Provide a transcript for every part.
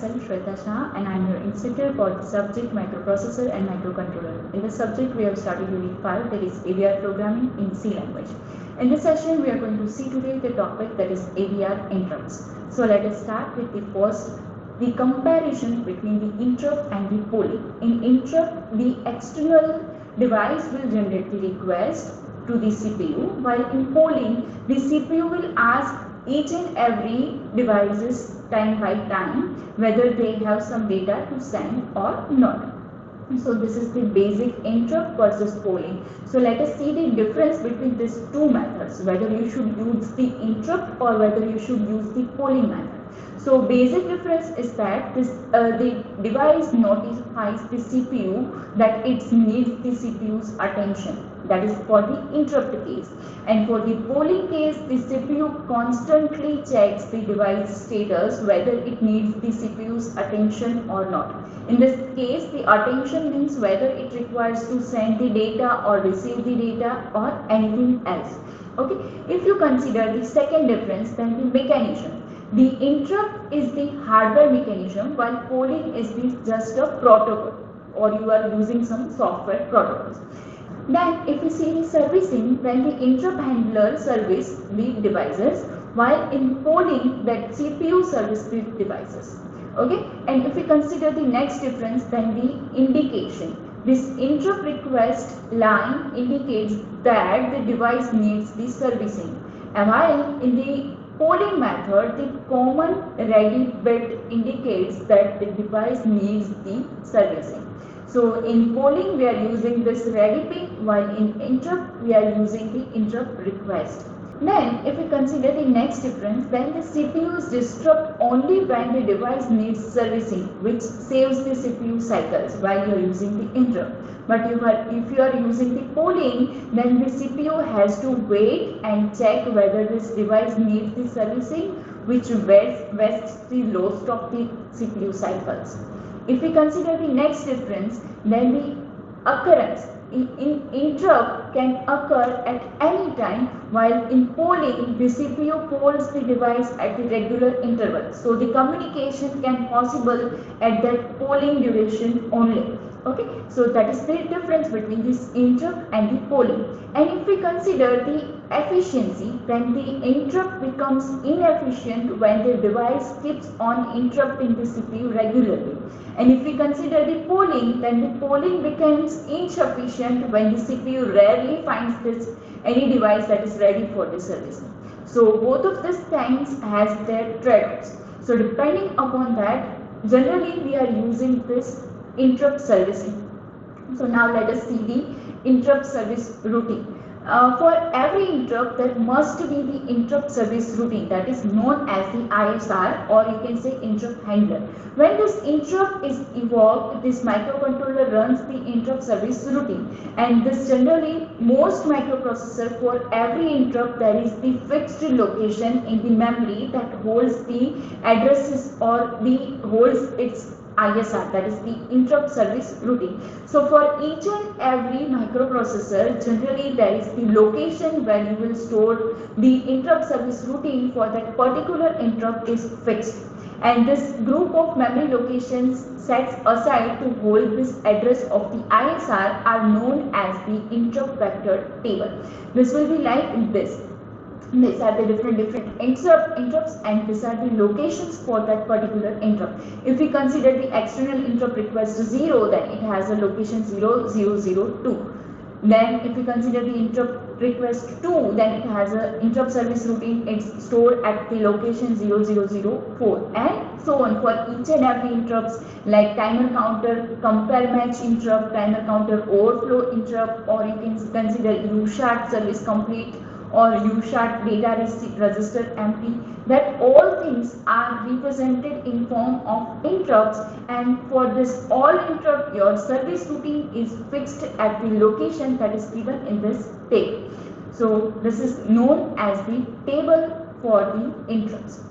myself Shweta Shah and I am your instructor for the subject microprocessor and microcontroller. In this subject we have started unit 5, that is AVR programming in C language. In this session we are going to see today the topic that is AVR interrupts. So let us start with the first, the comparison between the interrupt and the polling. In interrupt, the external device will generate the request to the CPU, while in polling the CPU will ask each and every devices time by time whether they have some data to send or not. So this is the basic interrupt versus polling. So let us see the difference between these two methods, whether you should use the interrupt or whether you should use the polling method. So basic difference is that the device notifies the CPU that it needs the CPU's attention. That is for the interrupt case. And for the polling case, the CPU constantly checks the device status whether it needs the CPU's attention or not. In this case, the attention means whether it requires to send the data or receive the data or anything else. Okay, if you consider the second difference, then the mechanism. The interrupt is the hardware mechanism while polling is just a protocol, or you are using some software protocols. Then if we see the servicing, then the interrupt handler service the devices, while in polling that CPU service the devices. Okay, and if we consider the next difference, then the indication. This interrupt request line indicates that the device needs the servicing, and while in the polling method, the common ready bit indicates that the device needs the servicing. So in polling we are using this ready pin, while in interrupt we are using the interrupt request. Then if we consider the next difference, then the CPU is disrupt only when the device needs servicing, which saves the CPU cycles while you are using the interrupt. But if you are using the polling, then the CPU has to wait and check whether this device needs the servicing, which wastes the lost of the CPU cycles. If we consider the next difference, then the occurrence in interrupt can occur at any time, while in polling the CPU polls the device at the regular interval. So the communication can possible at that polling duration only. Okay, so that is the difference between this interrupt and the polling. And if we consider the efficiency, then the interrupt becomes inefficient when the device keeps on interrupting the CPU regularly. And if we consider the polling, then the polling becomes insufficient when the CPU rarely finds any device that is ready for the servicing. So both of these things has their trade-offs. So depending upon that, generally we are using this interrupt servicing. So now let us see the interrupt service routine. For every interrupt there must be the interrupt service routine, that is known as the ISR, or you can say interrupt handler. When this interrupt is evoked, this microcontroller runs the interrupt service routine, and this generally most microprocessor, for every interrupt there is the fixed location in the memory that holds the addresses or holds its ISR, that is the interrupt service routine. So for each and every microprocessor, generally there is the location where you will store the interrupt service routine for that particular interrupt is fixed, and this group of memory locations set aside to hold this address of the ISR are known as the interrupt vector table. This will be like this. These are the different interrupts, and these are the locations for that particular interrupt. If we consider the external interrupt request 0, then it has a location 0002. Then if we consider the interrupt request 2, then it has a interrupt service routine, it's stored at the location 0004, and so on for each and every interrupts, like timer counter, compare match interrupt, timer counter overflow interrupt, or you can consider USART service complete, or USART data register empty. That all things are represented in form of interrupts, and for this all interrupt your service routine is fixed at the location that is given in this table. So this is known as the table for the interrupts.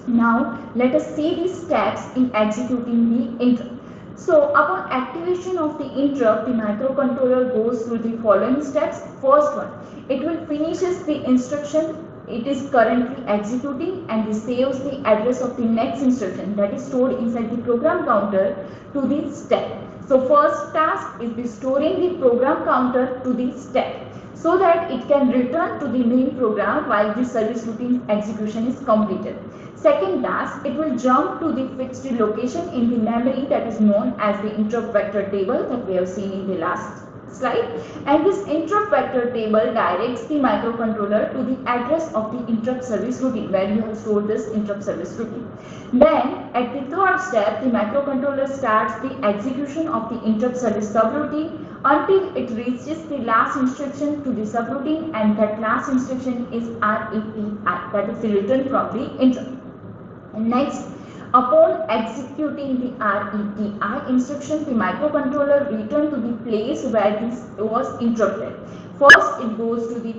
Now let us see the steps in executing the interrupt. So upon activation of the interrupt, the microcontroller goes through the following steps. First one, it will finishes the instruction it is currently executing, and this saves the address of the next instruction that is stored inside the program counter to the stack. So first task is the storing the program counter to the stack so that it can return to the main program while the service routine execution is completed. Second task, it will jump to the fixed location in the memory that is known as the interrupt vector table that we have seen in the last slide, and this interrupt vector table directs the microcontroller to the address of the interrupt service routine where you have stored this interrupt service routine. Then at the third step, the microcontroller starts the execution of the interrupt service subroutine until it reaches the last instruction to the subroutine, and that last instruction is RETI, that is the return from the interrupt. And next, upon executing the RETI instruction, the microcontroller returns to the place where this was interrupted. First, it goes to the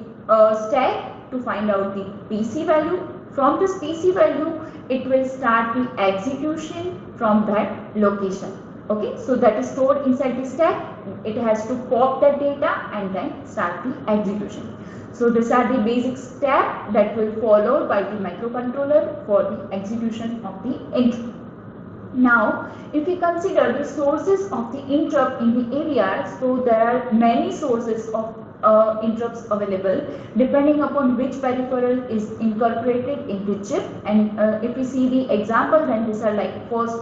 stack to find out the PC value. From this PC value, it will start the execution from that location. Okay, so that is stored inside the stack. It has to pop that data and then start the execution. So these are the basic steps that will follow by the microcontroller for the execution of the interrupt. Now, if we consider the sources of the interrupt in the area, so there are many sources of interrupts available depending upon which peripheral is incorporated in the chip. And if we see the example, then these are like, first,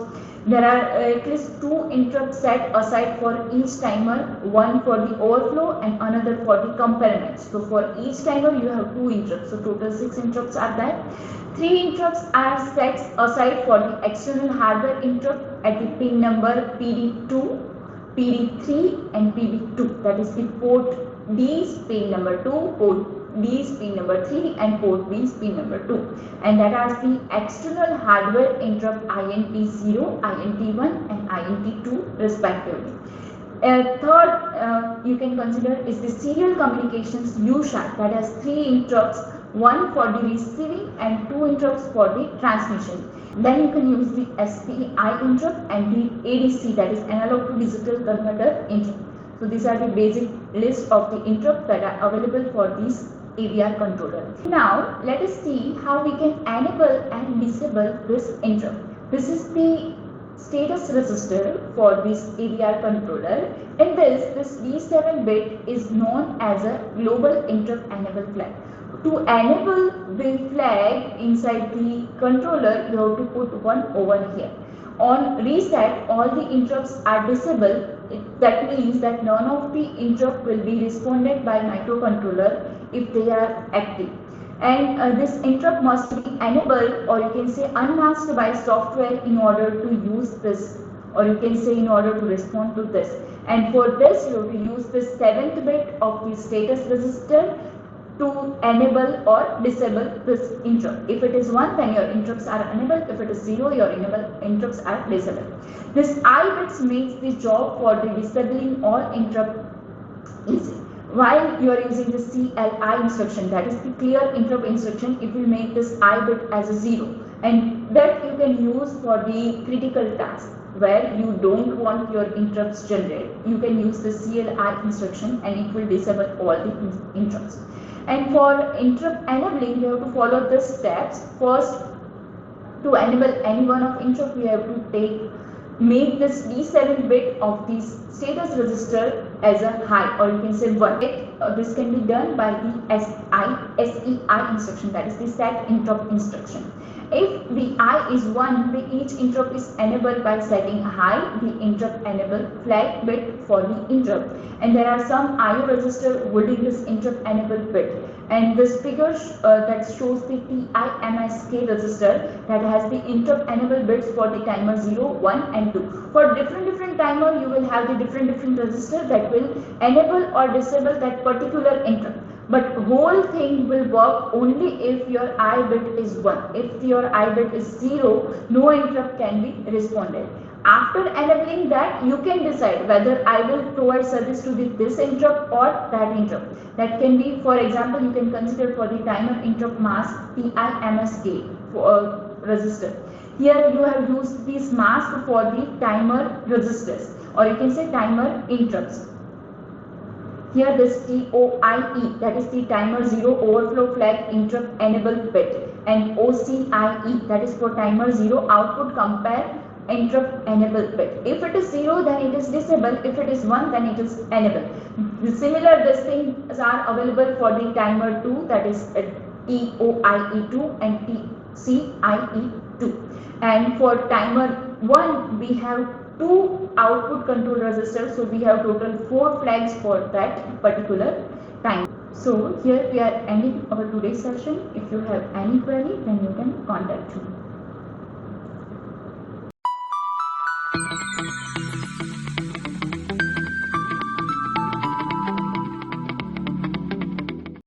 there are at least 2 interrupts set aside for each timer, one for the overflow and another for the complement. So for each timer you have 2 interrupts, so total 6 interrupts are there. 3 interrupts are set aside for the external hardware interrupt at the pin number PD2, PD3 and PD2, that is the port D's pin number 2, port D's pin number 3 and port B's pin number 2, and that are the external hardware interrupt INT0, INT1 and INT2 respectively. Third, you can consider is the serial communications U-sharp, that has 3 interrupts, one for the receiving and 2 interrupts for the transmission. Then you can use the SPI interrupt and the ADC, that is analog to digital converter interrupt. So these are the basic list of the interrupts that are available for this AVR controller. Now let us see how we can enable and disable this interrupt. This is the status register for this AVR controller. In this D7 bit is known as a global interrupt enable flag. To enable the flag inside the controller, you have to put one over here. On reset, all the interrupts are disabled. That means that none of the interrupt will be responded by microcontroller if they are active. And this interrupt must be enabled, or you can say unmasked by software in order to use this, or you can say in order to respond to this. And for this, you have to use the 7th bit of the status register to enable or disable this interrupt. If it is 1, then your interrupts are enabled. If it is 0, your interrupts are disabled. This I bits makes the job for the disabling all interrupt easy. While you are using the CLI instruction, that is the clear interrupt instruction, it will make this I bit as a 0, and that you can use for the critical task where you don't want your interrupts generated. You can use the CLI instruction and it will disable all the interrupts. And for interrupt enabling, you have to follow the steps. First, to enable any one of interrupt, we have to make this D7 bit of this status register as a high, or you can say 1. This can be done by the SEI instruction, that is the set interrupt instruction. If the I is 1, each interrupt is enabled by setting high, the interrupt enable flag bit for the interrupt. And there are some IO register holding this interrupt enable bit. And this figure that shows the TIMSK register that has the interrupt enable bits for the timer 0, 1 and 2. For different timer, you will have the different register that will enable or disable that particular interrupt. But whole thing will work only if your I bit is 1. If your I bit is 0, no interrupt can be responded. After enabling that, you can decide whether I will provide service to this interrupt or that interrupt. That can be, for example, you can consider for the timer interrupt mask TIMSK register. Here you have used this mask for the timer registers, or you can say timer interrupts. Here this TOIE, that is the timer 0 overflow flag interrupt enable bit, and OCIE, that is for timer 0 output compare interrupt enable bit. If it is 0 then it is disabled, if it is 1 then it is enable. Similar these things are available for the timer 2, that is TOIE2 and TCIE2, and for timer 1 we have 2 output control registers, so we have total 4 flags for that particular time. So here we are ending our today's session. If you have any query then you can contact me.